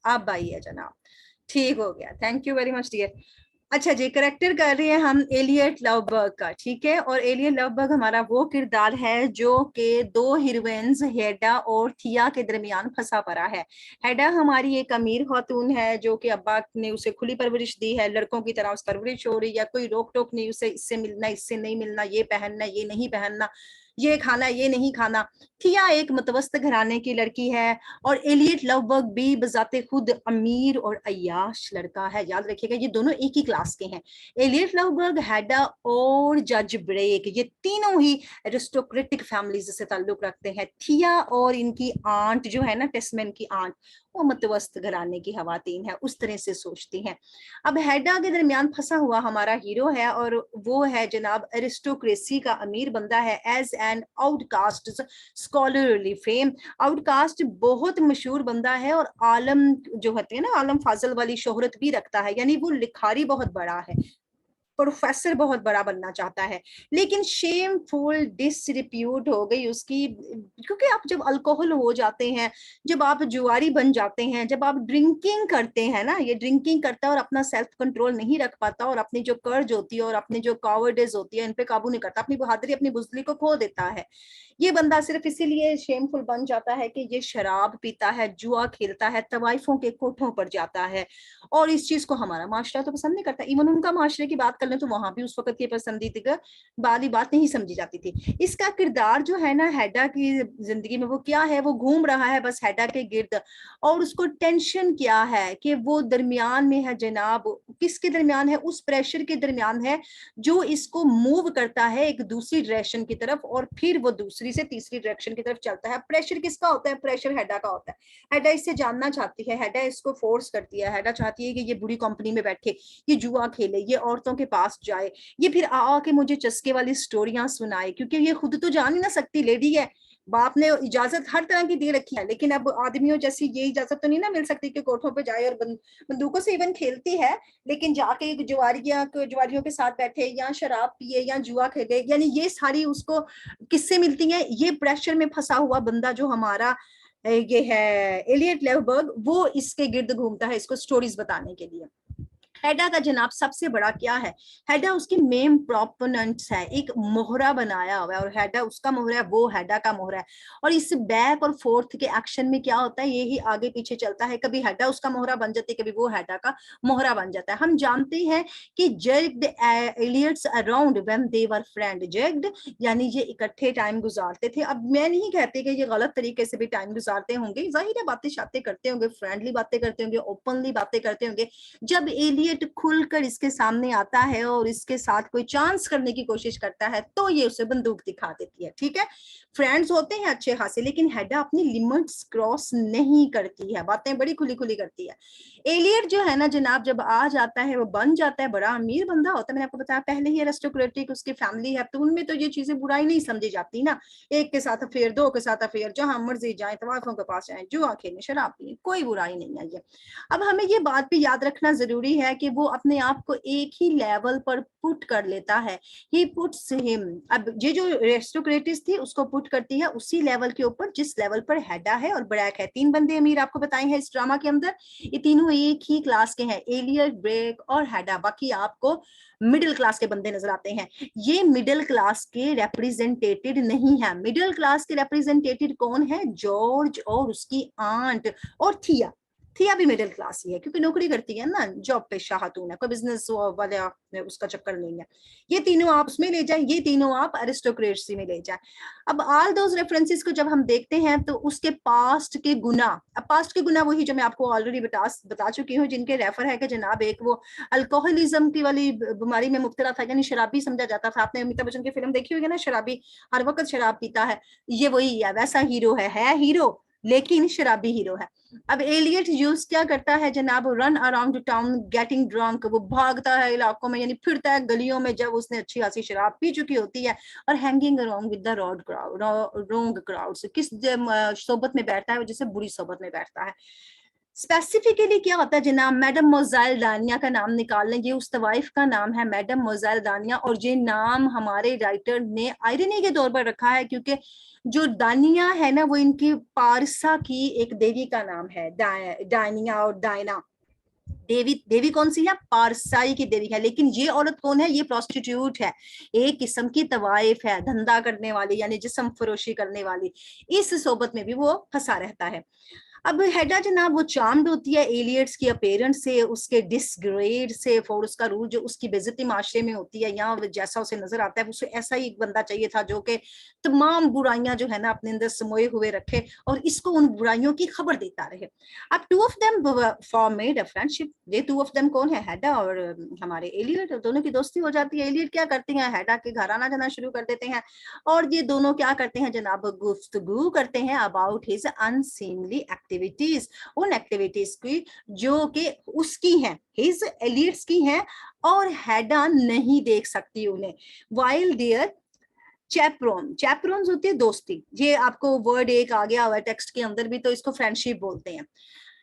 अब आइए जनाब, ठीक हो गया, thank you very much dear. अच्छा जी, करेक्टर कर रहे हैं हम एलियट लवबर्ग का, ठीक है। और एलियट लवबर्ग हमारा वो किरदार है जो कि दो हीरोइंस हेडा और थिया के दरमियान फंसा पड़ा है। हेडा हमारी एक अमीर खातून है जो कि अब्बा ने उसे खुली परवरिश दी है, लड़कों की तरह उस परवरिश हो रही है, कोई रोक टोक नहीं, उसे इससे मिलना इससे नहीं मिलना, ये पहनना ये नहीं पहनना, ये खाना ये नहीं खाना। थिया एक मतवस्त घराने की लड़की है और एलियट लवबर्ग भी बजाते खुद अमीर और अय्याश लड़का है। याद रखिएगा ये दोनों एक ही क्लास के हैं। एलियट लवबर्ग, हेडा और जज ब्रेक, ये तीनों ही एरिस्टोक्रेटिक फैमिलीज से ताल्लुक रखते हैं। थिया और इनकी आंट जो है ना, टेस्मेन की आंट, वो मतवस्त घराने की खवातीन है, उस तरह से सोचती हैं। अब हेडा के दरमियान फंसा हुआ हमारा हीरो है और वो है जनाब एरिस्टोक्रेसी का अमीर बंदा है, as an outcast scholarly fame. Outcast बहुत मशहूर बंदा है और आलम जो होते हैं ना, आलम फाजल वाली शोहरत भी रखता है, यानी वो लिखारी बहुत बड़ा है, प्रोफेसर बहुत बड़ा बनना चाहता है। लेकिन शेमफुल डिसरिप्यूट हो गई उसकी, क्योंकि आप जब अल्कोहल हो जाते हैं, जब आप जुआरी बन जाते हैं, जब आप ड्रिंकिंग करते हैं ना, ये ड्रिंकिंग करता है और अपना सेल्फ कंट्रोल नहीं रख पाता और अपनी जो कर्ज होती है और अपनी जो कॉवर्डिस होती है इन पे काबू नहीं करता, अपनी बहादुरी अपनी बुजदली को खो देता है। ये बंदा सिर्फ इसीलिए शेमफुल बन जाता है कि ये शराब पीता है, जुआ खेलता है, तवाइफों के कोठों पर जाता है, और इस चीज को हमारा माशरा तो पसंद नहीं करता। इवन उनका माशरे की बात कर ले तो वहां भी उस वक्त ये पसंदीदा वाली बात नहीं समझी जाती थी। इसका किरदार जो है ना हेडा की जिंदगी में, वो क्या है, वो घूम रहा है बस हेडा के गिर्द, और उसको टेंशन क्या है कि वो दरमियान में है जनाब, किसके दरमियान है, उस प्रेशर के दरमियान है जो इसको मूव करता है एक दूसरी डायरेक्शन की तरफ, और फिर वो दूसरी से तीसरी डायरेक्शन की तरफ चलता है। प्रेशर किसका होता है? प्रेशर हेडा का होता है। हेडा इससे जानना चाहती है, हेडा इसको फोर्स करती है, हेडा चाहती है कि ये बुरी कंपनी में बैठे, ये जुआ खेले, ये औरतों के पास जाए, ये फिर आ के मुझे चस्के वाली स्टोरियां सुनाए, क्योंकि ये खुद तो जान ही ना सकती, लेडी है, बाप ने इजाजत हर तरह की दे रखी है, लेकिन अब आदमियों जैसी ये इजाजत तो नहीं ना मिल सकती कि कोठों पे जाए, और बंदूकों से इवन खेलती है, लेकिन जाके जुआरियों के साथ बैठे या शराब पिए या जुआ खेले, यानी ये सारी उसको किससे मिलती है? ये प्रेशर में फंसा हुआ बंदा जो हमारा ये है एलियट लेवबर्ग, वो इसके गिर्द घूमता है इसको स्टोरीज बताने के लिए। हेडा का जनाब सबसे बड़ा क्या है? हेडा उसकी मेन प्रोपोनेंट्स है, एक मोहरा बनाया हुआ है, और हेडा उसका मोहरा है, वो हेडा का मोहरा है। और इस बैक और फोर्थ के एक्शन में क्या होता है, यही आगे पीछे चलता है, कभी हेडा उसका मोहरा बन जाती है, कभी वो हेडा का मोहरा बन जाता है। हम जानते हैं कि jugged Eliot's around when they were friend, jugged यानी ये इकट्ठे टाइम गुजारते थे। अब मैं नहीं कहती कि ये गलत तरीके से भी टाइम गुजारते होंगे, जाहिर है बातें शातें करते होंगे, फ्रेंडली बातें करते होंगे, ओपनली बातें करते होंगे। जब एलियट खुलकर इसके सामने आता है और इसके साथ कोई चांस करने की कोशिश करता है तो ये उसे बंदूक दिखा देती है, ठीक है। फ्रेंड्स होते हैं अच्छे खासे, लेकिन हेडा अपनी लिमिट्स क्रॉस नहीं करती है, बातें बड़ी खुली खुली करती है। एलियट जो है ना जनाब, जब आ जाता है, वो बन जाता है, बड़ा अमीर बंदा होता है, मैंने आपको बताया पहले ही एरिस्टोक्रेटिक उसकी फैमिली है, तो उनमें तो ये चीजें बुराई नहीं समझी जाती ना, एक के साथ अफेयर, दो के साथ अफेयर, जहां मर्जी जाए, तवाफों के पास जाए, जुआ खेलने, शराब पीने, कोई बुराई नहीं है ये। अब हमें ये बात भी याद रखना जरूरी है कि वो अपने आप को एक ही लेवल पर पुट कर लेता है, ही पुट्स हिम। अब ये जो एरिस्टोक्रेटिस थी उसको पुट करती है उसी लेवल के ऊपर जिस लेवल पर हेडा है और ब्रैक है। तीन बंदे अमीर आपको बताए हैं इस ड्रामा के अंदर, ये तीनों एक ही क्लास के हैं, एलियट, ब्रेक और हेडा। बाकी आपको मिडिल क्लास के बंदे नजर आते हैं। ये मिडिल क्लास के रिप्रेजेंटेटेड नहीं है। मिडिल क्लास के रिप्रेजेंटेटेड कौन है? जॉर्ज और उसकी आंट और थिया। थिया भी मिडिल क्लास ही है क्योंकि नौकरी करती है ना, जॉब पे शाहतून है, कोई बिजनेस वाला उसका चक्कर नहीं है। ये तीनों आप उसमें ले जाए, ये तीनों आप एरिस्टोक्रेसी में ले जाए। अब ऑल दोज रेफरेंसेस को जब हम देखते हैं तो उसके पास्ट के गुना, अब पास्ट के गुना वही जो मैं आपको ऑलरेडी बता चुकी हूँ, जिनके रेफर है कि जनाब एक वो अल्कोहलिज्म की वाली बीमारी में मुब्तला था, यानी शराबी समझा जाता था। आपने अमिताभ बच्चन की फिल्म देखी होगी ना, शराबी, हर वक्त शराब पीता है, ये वही है, वैसा हीरो है हीरो लेकिन शराबी हीरो है। अब एलियट यूज क्या करता है जनाब? Run around town getting drunk, वो भागता है इलाकों में, यानी फिरता है गलियों में जब उसने अच्छी खासी शराब पी चुकी होती है, और hanging around with the wrong crowd, किस सोबत में बैठता है? जिससे बुरी सोबत में बैठता है। स्पेसिफिकली क्या होता है जनाब, मैडम मोजाइल दानिया का नाम निकाल लें, ये उस तवाइफ का नाम है मैडम मोजाइल दानिया, और ये नाम हमारे राइटर ने आयरनी के तौर पर रखा है क्योंकि जो दानिया है ना वो इनकी पारसा की एक देवी का नाम है, डायनिया और डायना। देवी देवी कौन सी है? पारसाई की देवी है। लेकिन ये औरत कौन है? ये प्रोस्टिट्यूट है, एक किस्म की तवाइफ है, धंधा करने वाली यानी जिस्म फरोशी करने वाली। इस सोबत में भी वो फंसा रहता है। अब हेडा जनाब वो चार्म्ड होती है एलियट्स की अपीयरेंस से, उसके डिसग्रेड से, और उसका रूल जो उसकी बेइज्जती माशरे में होती है, या जैसा उसे नजर आता है उसे ऐसा ही एक बंदा चाहिए था जो कि तमाम बुराइयां जो है ना अपने अंदर समोए हुए रखे और इसको उन बुराइयों की खबर देता रहे। अब two of them formed a friendship. ये टू ऑफ देम कौन है? हेडा और हमारे एलियट, दोनों की दोस्ती हो जाती है। एलियट क्या करती हैं? हेडा के घर आना जाना शुरू कर देते हैं और ये दोनों क्या करते हैं जनाब? गुफ्तगू करते हैं अबाउट हिज अनसीमली एक्टिविटीज, उन एक्टिविटीज की जो कि उसकी हैं, हिज एलियट्स की हैं और हेडा नहीं देख सकती उन्हें। वाइल देयर चैपरोन, चैपरोन्स होती है दोस्ती, ये आपको वर्ड एक आ गया हुआ है टेक्स्ट के अंदर भी, तो इसको फ्रेंडशिप बोलते हैं।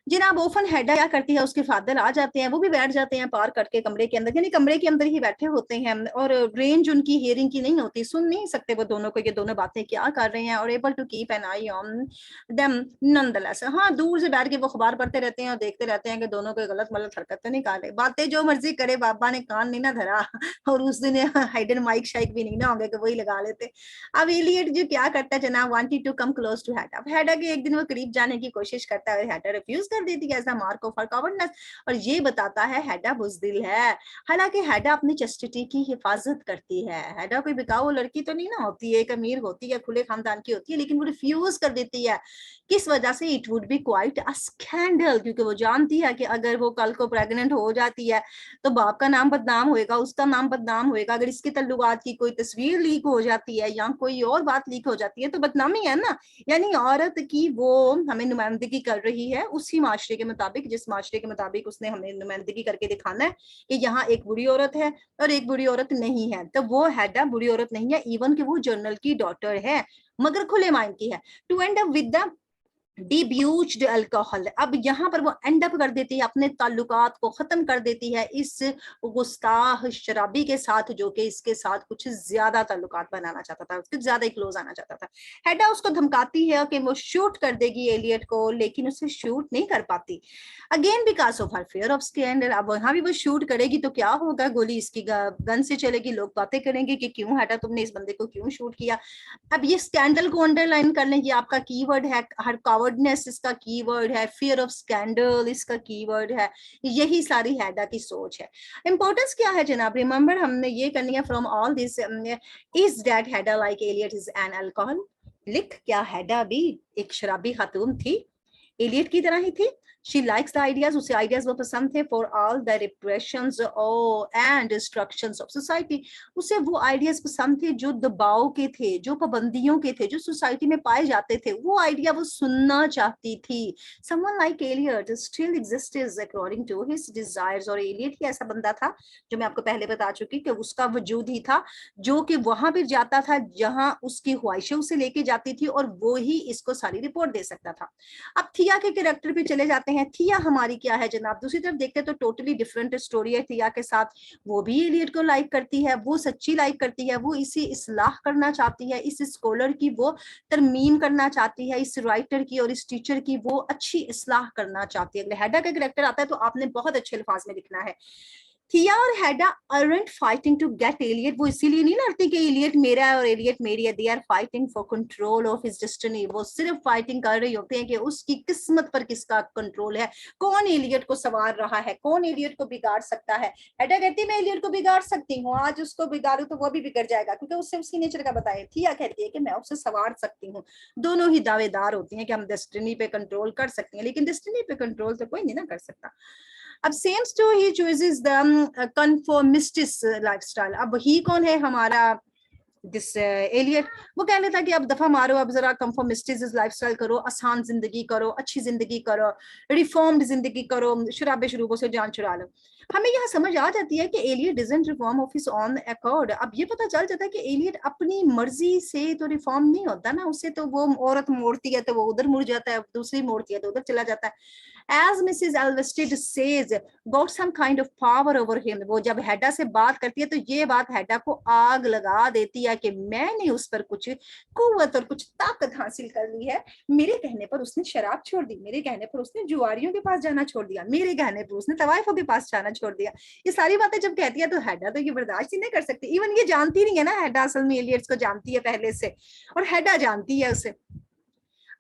जनाब ओफन हेडा क्या करती है, उसके फादर आ जाते हैं, वो भी बैठ जाते हैं पार करके कमरे के अंदर, यानी कमरे के अंदर ही बैठे होते हैं और रेंज उनकी हियरिंग की नहीं होती, सुन नहीं सकते वो दोनों को ये दोनों बातें क्या कर रहे हैं, और able to keep an eye on them nonetheless. हाँ, दूर से बैठ के वो अखबार पढ़ते रहते हैं और देखते रहते हैं कि दोनों कोई गलत मलत हरकत तो नहीं कर रहे, बातें जो मर्जी करे, बाबा ने कान नहीं ना धरा और उस दिन हाइडन माइक शाइक भी नहीं ना होंगे कि वही लगा लेते। अब एलियट जो क्या करता है जनाब, wanted to come close to Hedda, Hedda के एक दिन वो करीब जाने की कोशिश करता है, हेडा रिफ्यूज कर देती है as a mark of her cowardness, और ये बताता है हेडा बुज़दिल है। हालांकि हेडा अपनी चस्टिटी की हिफाजत करती है, हेडा कोई बिकाऊ लड़की तो नहीं ना होती है, एक अमीर होती है, खुले खानदान की होती है, लेकिन वो रिफ्यूज कर देती है। किस वजह से? It would be quite a scandal, क्योंकि वो जानती है कि अगर वो कल को प्रेग्नेंट हो जाती है तो बाप का नाम बदनाम होएगा, उसका नाम बदनाम होएगा, अगर इसके तल्लुकात की कोई तस्वीर लीक हो जाती है या कोई और बात लीक हो जाती है तो बदनामी है ना। यानी औरत की वो हमें नुमाइंदगी कर रही है उसी माशरे के मुताबिक जिस माशरे के मुताबिक उसने हमें नुमाइंदगी करके दिखाना है कि यहाँ एक बुरी औरत है और एक बुरी औरत नहीं है। तो वो हेडा बुरी औरत नहीं है, इवन कि वो जनरल की डॉटर है मगर खुले माइंड की है। To end up with the debauched alcohol, अब यहाँ पर वो एंड अप कर देती है, अपने ताल्लुकात को खत्म कर देती है इस गुस्ताख शराबी के साथ जो कि इसके साथ कुछ ज्यादा ताल्लुकात बनाना चाहता था, उसके ज्यादा ही क्लोज आना चाहता था। हेडा उसको धमकाती है कि वो शूट कर देगी एलियट को, लेकिन उसे शूट नहीं कर पाती, again because of her fear of scandal. अब वहां भी वो शूट करेगी तो क्या होगा? गोली इसकी गन से चलेगी, लोग बातें करेंगे कि क्यों हेडा तुमने इस बंदे को क्यों शूट किया। अब ये स्कैंडल को अंडरलाइन कर लें, ये आपका कीवर्ड है, हर कावर्डनेस इसका कीवर्ड है, फियर ऑफ स्कैंडल इसका कीवर्ड है, यही सारी हेडा की सोच है। इंपॉर्टेंस क्या है जनाब? रिमेंबर हमने ये करनी है from all this, is that Hedda like Eliot is an alcohol, लिख क्या हेडा भी एक शराबी खातून थी, एलियट की तरह ही थी। She likes the ideas, उसे आइडियाज वो पसंद थे, for all the repressions and destructions of society, उसे वो आइडियाज पसंद थे जो दबाव के थे, जो पाबंदियों के थे, जो सोसाइटी में पाए जाते थे, वो आइडिया वो सुनना चाहती थी। Someone like Eliot still exists according to his desires, और एलियट ही ऐसा बंदा था जो मैं आपको पहले बता चुकी कि उसका वजूद ही था जो कि वहां पर जाता था जहां उसकी ख्वाहिशें उसे लेके जाती थी और वो ही इसको सारी रिपोर्ट दे सकता था। अब थिया के कैरेक्टर पे चले जाते हैं। थिया हमारी क्या है जनाब? दूसरी तरफ देखते तो टोटली डिफरेंट स्टोरी है थिया के साथ, वो भी एलियट को लाइक करती है, वो सच्ची लाइक करती है, वो इसी इस्लाह करना चाहती है, इस स्कॉलर की वो तरमीम करना चाहती है, इस राइटर की और इस टीचर की वो अच्छी इस्लाह करना चाहती है। अगर हेडा का कैरेक्टर आता है तो आपने बहुत अच्छे अल्फाज में लिखना है, थिया और Hedda aren't fighting to get Eliot, वो इसीलिए नहीं लड़ती कि एलियट मेरा है और एलियट मेरी है, they are fighting for control of his destiny, वो सिर्फ फाइटिंग कर रही होते हैं कि उसकी किस्मत पर किसका कंट्रोल है, कौन एलियट को संवार रहा है, कौन एलियट को बिगाड़ सकता है। हेडा कहती है मैं एलियट को बिगाड़ सकती हूँ, आज उसको बिगाड़ू तो वो भी बिगड़ जाएगा क्योंकि उससे उसकी नेचर का बताया। थिया कहती है कि मैं उसे संवार सकती हूँ। दोनों ही दावेदार होती हैं कि हम डेस्टिनी पे कंट्रोल कर सकते हैं, लेकिन डेस्टिनी पे कंट्रोल तो कोई नहीं ना कर सकता। अब same story, he chooses the conformist lifestyle. अब ही कौन है हमारा दिस एलियट, वो कह लेता कि अब दफा मारो, अब जरा कंफॉर्मिस्टिस लाइफस्टाइल करो, आसान जिंदगी करो, अच्छी जिंदगी करो, रिफॉर्म्ड जिंदगी करो, शराबे शरूबों से जान छुड़ा लो। हमें यहाँ समझ आ जाती है कि Eliot doesn't reform of his own accord. अब ये पता चल जाता है कि एलियट अपनी मर्जी से तो रिफॉर्म नहीं होता ना, उसे तो वो औरत मोड़ती है तो वो उधर मुड़ जाता है, दूसरी मोड़ती है तो उधर चला जाता है। As Mrs. Alvested says, got some kind of power over him. वो जब हेडा से बात करती है तो ये बात हेडा को आग लगा देती है कि मैंने उस पर कुछ कुव्वत और कुछ ताकत हासिल कर ली है। मेरे कहने पर उसने शराब छोड़ दी, मेरे कहने पर उसने जुआरियों के पास जाना छोड़ दिया, मेरे कहने पर उसने तवाइफों के पास जाना छोड़ दिया। ये सारी बातें जब कहती है तो हेडा तो ये बर्दाश्त ही नहीं कर सकती। इवन ये जानती नहीं है ना, हेडा असल में एलियट्स को जानती है पहले से, और हेडा जानती है उसे।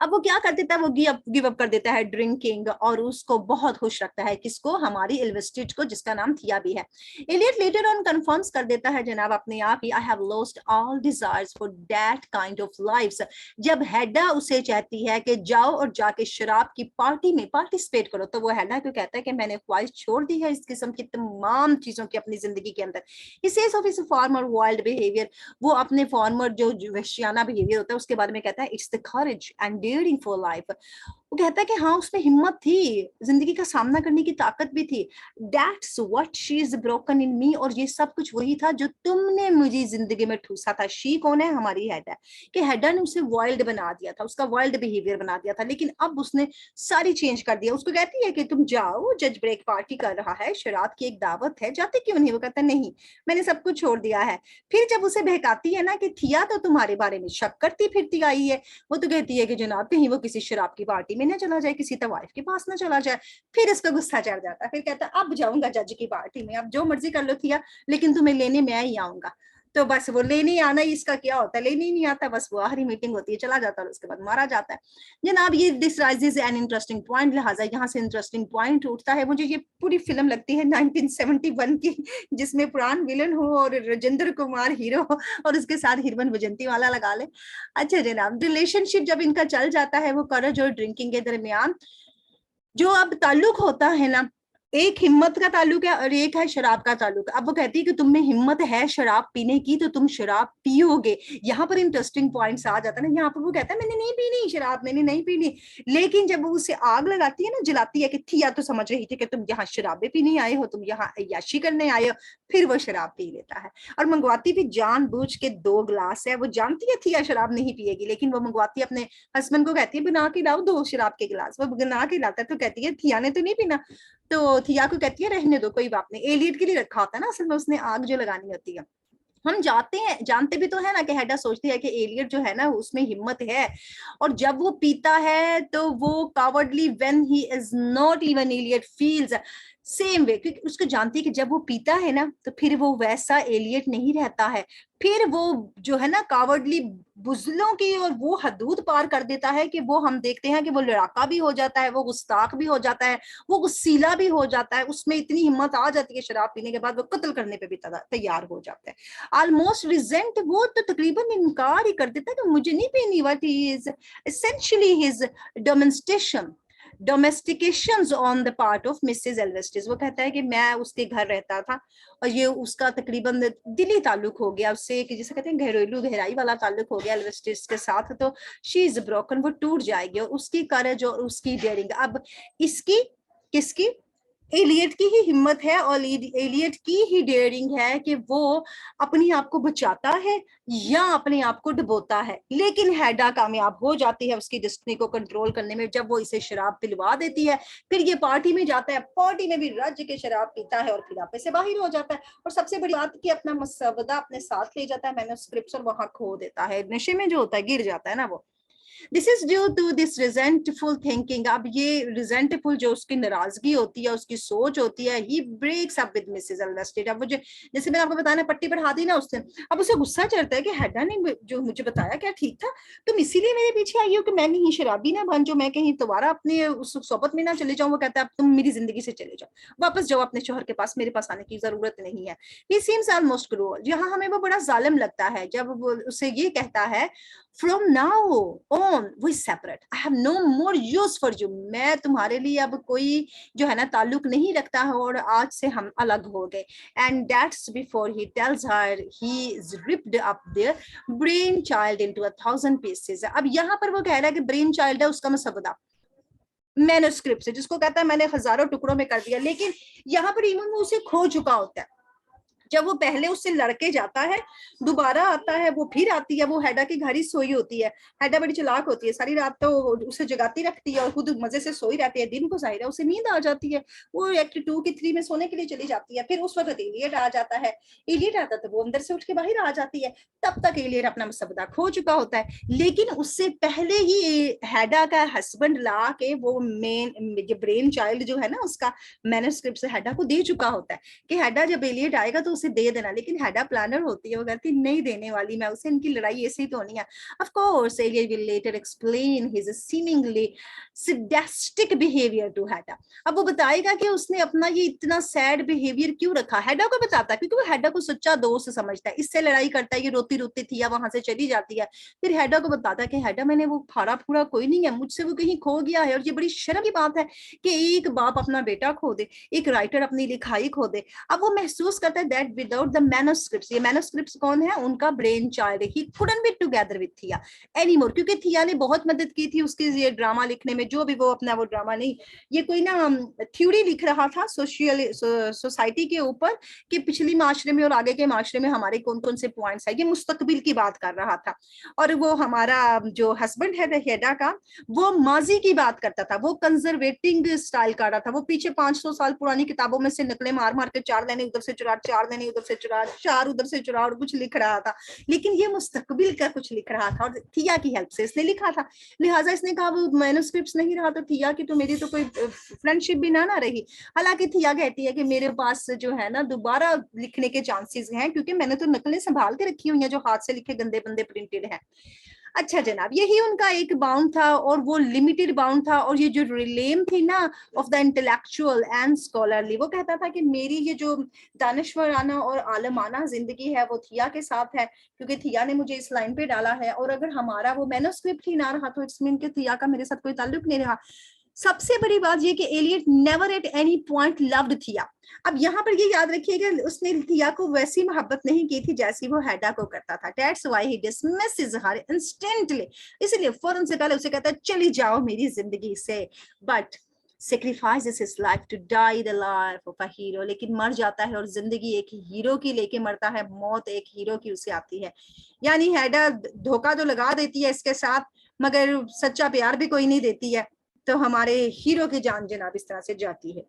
अब वो क्या कर देता है, वो गिव अप कर देता है ड्रिंकिंग, और उसको बहुत खुश रखता है। किसको? हमारी एल्वेस्टेड को, जिसका नाम थिया भी है। एलियट लेटर ऑन कंफर्म्स कर देता है जनाब अपने आप ही, I have lost all desires for that kind of life. जब हेडा उसे चाहती है कि जाओ और जाके शराब की पार्टी में पार्टिसिपेट करो, तो वो हेडा को कहता है कि मैंने ख्वाहिश छोड़ दी है इस किस्म की तमाम चीजों की अपनी जिंदगी के अंदर। He sage of his farmer wild behaviour, वो अपने फॉर्मर जो वहशियाना बिहेवियर होता है उसके बारे में कहता है, it's the courage and daring for life. वो कहता है कि हाँ उसमें हिम्मत थी, जिंदगी का सामना करने की ताकत भी थी। That's what she is broken in me, और ये सब कुछ वही था जो तुमने मुझे जिंदगी में ठूसा था। शी कौन है? हमारी हेडा, कि हेडा ने उसे वाइल्ड बना दिया था, उसका वाइल्ड बिहेवियर बना दिया था, लेकिन अब उसने सारी चेंज कर दिया। उसको कहती है कि तुम जाओ, जज ब्रेक पार्टी कर रहा है, शराब की एक दावत है, जाते क्यों नहीं? वो कहता है नहीं, मैंने सब कुछ छोड़ दिया है। फिर जब उसे बहकाती है ना कि थिया तो तुम्हारे बारे में शक करती फिरती आई है, वो तो कहती है कि जनाब कहीं वो किसी शराब की पार्टी में ना चला जाए, किसी तवाइफ के पास ना चला जाए। फिर इसका गुस्सा चढ़ जाता है, फिर कहता है अब जाऊंगा जज की पार्टी में, अब जो मर्जी कर लो थिया, लेकिन तुम्हें लेने मैं ही आऊंगा। तो बस वो लेने आना ही इसका क्या होता है, लेने ही नहीं आता, बस वो आखिरी मीटिंग होती है, चला जाता है और उसके बाद मारा जाता है। जनाब ये this rises an interesting point, लिहाजा यहाँ से इंटरेस्टिंग पॉइंट उठता है। मुझे ये पूरी फिल्म लगती है 1971 की, जिसमें पुरान विलन हो और राजेंद्र कुमार हीरो हो और उसके साथ हिरवन वजंती वाला लगा ले। अच्छा जनाब, रिलेशनशिप जब इनका चल जाता है वो करज और ड्रिंकिंग के दरमियान, जो अब ताल्लुक होता है ना, एक हिम्मत का ताल्लुक है और एक है शराब का ताल्लुक। अब वो कहती है कि तुम में हिम्मत है शराब पीने की तो तुम शराब पियोगे। यहाँ पर इंटरेस्टिंग पॉइंट्स आ जाता है ना, यहाँ पर वो कहता है मैंने नहीं पीनी शराब, मैंने नहीं पीनी, लेकिन जब वो उसे आग लगाती है ना, जलाती है, कि थिया तो समझ रही थी कि तुम यहाँ शराबे पीने आए हो, तुम यहाँ अय्याशी करने आए हो, फिर वो शराब पी लेता है और मंगवाती भी जानबूझ के 2 गिलास है। वो जानती है थिया शराब नहीं पिएगी, लेकिन वो मंगवाती है, अपने हस्बैंड को कहती है बना के लाओ 2 शराब के गिलास, वो बना के लाता है, तो कहती है थिया ने तो नहीं पीना, तो थिया को कहती है रहने दो कोई बात नहीं, एलियट के लिए रखा होता है ना असल में, उसने आग जो लगानी होती है। हम जानते भी तो है ना कि हेडा सोचती है कि एलियट जो है ना उसमें हिम्मत है, और जब वो पीता है तो वो cowardly when he is not even Eliot feels same way, क्योंकि उसको जानती है कि जब वो पीता है ना तो फिर वो वैसा एलियट नहीं रहता है, फिर वो जो है ना कावर्डली बुजलों की और वो हदूद पार कर देता है कि वो हम देखते हैं कि वो लड़ाका भी हो जाता है, वो गुस्ताख भी हो जाता है, वो गुस्सीला भी हो जाता है, उसमें इतनी हिम्मत आ जाती है शराब पीने के बाद वो कत्ल करने पे भी तैयार हो जाता है। ऑलमोस्ट रिजेंट, वो तो तकरीबन इनकार ही कर देता है कि मुझे नहीं पीनी। What is essentially his domestications on the part of Mrs Elvsted. वो कहता है कि मैं उसके घर रहता था और ये उसका तकरीबन दिली ताल्लुक हो गया उससे, कि जिसे कहते हैं घरेलू गहराई वाला ताल्लुक हो गया एल्वेस्टिस के साथ, तो शी इज ब्रोकन, वो टूट जाएगी। और उसकी करेज और उसकी डेयरिंग, अब इसकी किसकी? एलियट की ही हिम्मत है और एलियट की ही डेयरिंग है कि वो अपने आप को बचाता है या अपने आप को डुबोता है। लेकिन हेडा कामयाब हो जाती है उसकी डेस्टिनी को कंट्रोल करने में, जब वो इसे शराब पिलवा देती है। फिर ये पार्टी में जाता है, पार्टी में भी रज के शराब पीता है और फिर आपे से बाहर हो जाता है। और सबसे बड़ी बात कि अपना मसवदा अपने साथ ले जाता है, मैन्युस्क्रिप्ट्स, और वहां खो देता है, नशे में जो होता है गिर जाता है ना वो। This is due to this resentful thinking. अब ये रिजेंटफुल जो उसकी नाराजगी होती है, उसकी सोच होती है, ही ब्रेक्स अप विद मिसेस एल्वेस्टेड। अब मुझे जैसे मैंने आपको बताया पट्टी पर हाथ दी ना उसने, अब उसे गुस्सा चढ़ता है कि हेडा ने जो मुझे बताया क्या ठीक था, तुम इसीलिए मेरे पीछे आई हो कि मैं कहीं शराबी ना बन जाऊं, मैं कहीं दोबारा अपने उस सोबत में ना चले जाऊं। वो कहता है अब तुम मेरी जिंदगी से चले जाओ, वापस जाओ अपने शोहर के पास, मेरे पास आने की जरूरत नहीं है। ही सीम्स ऑलमोस्ट क्रूअल। यहाँ हमें वो बड़ा जालिम लगता है जब वो उसे ये कहता है From now on we separate. I have no more use for you. मैं तुम्हारे लिए अब कोई जो है ना ताल्लुक नहीं रखता है और आज से हम अलग हो गए। And that's before he tells her he is ripped up their brain child into 1,000 pieces. अब यहाँ पर वो कह रहा है कि ब्रेन चाइल्ड है उसका मसवदा मैन्युस्क्रिप्ट से, जिसको कहता है मैंने हजारों टुकड़ों में कर दिया, लेकिन यहाँ पर इवन वो उसे खो चुका होता है। जब वो पहले उससे लड़के जाता है, दोबारा आता है, वो फिर आती है, वो हैडा की घर ही सोई होती है। हैडा बड़ी चालाक होती है, सारी रात तो उसे जगाती रखती है और खुद मजे से सोई रहती है। दिन को जाहिर है उसे नींद आ जाती है, वो एक्ट 2 की 3 में सोने के लिए चली जाती है। फिर उस वक्त एलियट आ जाता है, एलियट आता तो वो अंदर से उठ के बाहर आ जाती है। तब तक एलियट अपना मसबदा खो चुका होता है, लेकिन उससे पहले ही हैडा का हस्बैंड ला के वो मेन ब्रेन चाइल्ड जो है ना उसका मैन्युस्क्रिप्ट से हैडा को दे चुका होता है कि हैडा जब एलियट आएगा तो उसे दे देना। लेकिन हैडा प्लानर होती है, वो कहती नहीं देने वाली मैं उसे, इनकी लड़ाई ऐसे ही तो होनी है। Of course Eliot will later explain his seemingly sadistic behaviour to Hedda. अब वो बताएगा कि उसने अपना ये इतना सैड बिहेवियर क्यों रखा। हैडा को बताता है क्योंकि वो हैडा को सच्चा दोस्त समझता है, इससे लड़ाई करता है, ये रोती रोती थी या वहां से चली जाती है। फिर हैडा को बताता है कि हैडा मैंने वो फाड़ा फूड़ा कोई नहीं है, मुझसे वो कहीं खो गया है और ये बड़ी शर्म की बात है कि एक बाप अपना बेटा खो दे, एक राइटर अपनी लिखाई खो दे। अब वो महसूस करता है दैट विदाउट द मैन्युस्क्रिप्ट्स, ये मैन्युस्क्रिप्ट्स कौन है, उनका brain child, he couldn't be together with थिया एनीमोर, क्योंकि थिया ने बहुत मदद की थी उसके ये ड्रामा लिखने में, जो भी वो अपना वो ड्रामा नहीं, ये कोई ना थ्योरी लिख रहा था सोशल सोसाइटी के ऊपर कि पिछली माशरे में और आगे के माशरे में हमारे कौन कौन से पॉइंट्स है, ये मुस्तकबिल की बात कर रहा था। और वो हमारा जो हस्बैंड है हेडा का, वो माजी की बात करता था, वो कंजर्वेटिंग स्टाइल कर रहा था, वो पीछे 500 साल पुरानी किताबों में से नकलें मार मार के 4 लाइनें उधर से चुरा, 4 लाइनें उधर से चुरा, 4 उधर से चुरा और कुछ लिख रहा था। लेकिन ये मुस्तकबिल का कुछ लिख रहा था और थिया की हेल्प से इसने लिखा था। लिहाजा इसने कहा वो मैन्युस्क्रिप्ट्स नहीं रहा तो थिया की तो मेरी तो कोई फ्रेंडशिप भी ना रही। हालांकि थिया कहती है कि मेरे पास जो है ना दोबारा लिखने के चांसेस हैं, क्योंकि मैंने तो नकलें संभाल के रखी हुई हैं जो हाथ से लिखे गंदे बंदे प्रिंटेड हैं। अच्छा जनाब, यही उनका एक बाउंड था और वो लिमिटेड बाउंड था। और ये जो रिलेम थी ना of the intellectual and scholarly, वो कहता था कि मेरी ये जो दानिशवराना और आलमाना जिंदगी है वो थिया के साथ है, क्योंकि थिया ने मुझे इस लाइन पे डाला है। और अगर हमारा वो मैन्युस्क्रिप्ट ही ना रहा तो इट्स मीन कि थिया का मेरे साथ कोई ताल्लुक नहीं रहा। सबसे बड़ी बात ये कि Eliot never at any point loved Thea. अब यहाँ पर ये याद रखिएगा उसने थिया को वैसी मोहब्बत नहीं की थी जैसी वो हैडा को करता था। That's why he dismisses her instantly, इसलिए फौरन से पहले उसे कहता है चली जाओ मेरी जिंदगी से। But sacrifices his life to die the life of a hero, लेकिन मर जाता है और जिंदगी एक हीरो की लेके मरता है, मौत एक हीरो की उसे आती है। यानी हैडा धोखा तो लगा देती है इसके साथ, मगर सच्चा प्यार भी कोई नहीं देती है, तो हमारे हीरो की जान जनाब इस तरह से जाती है।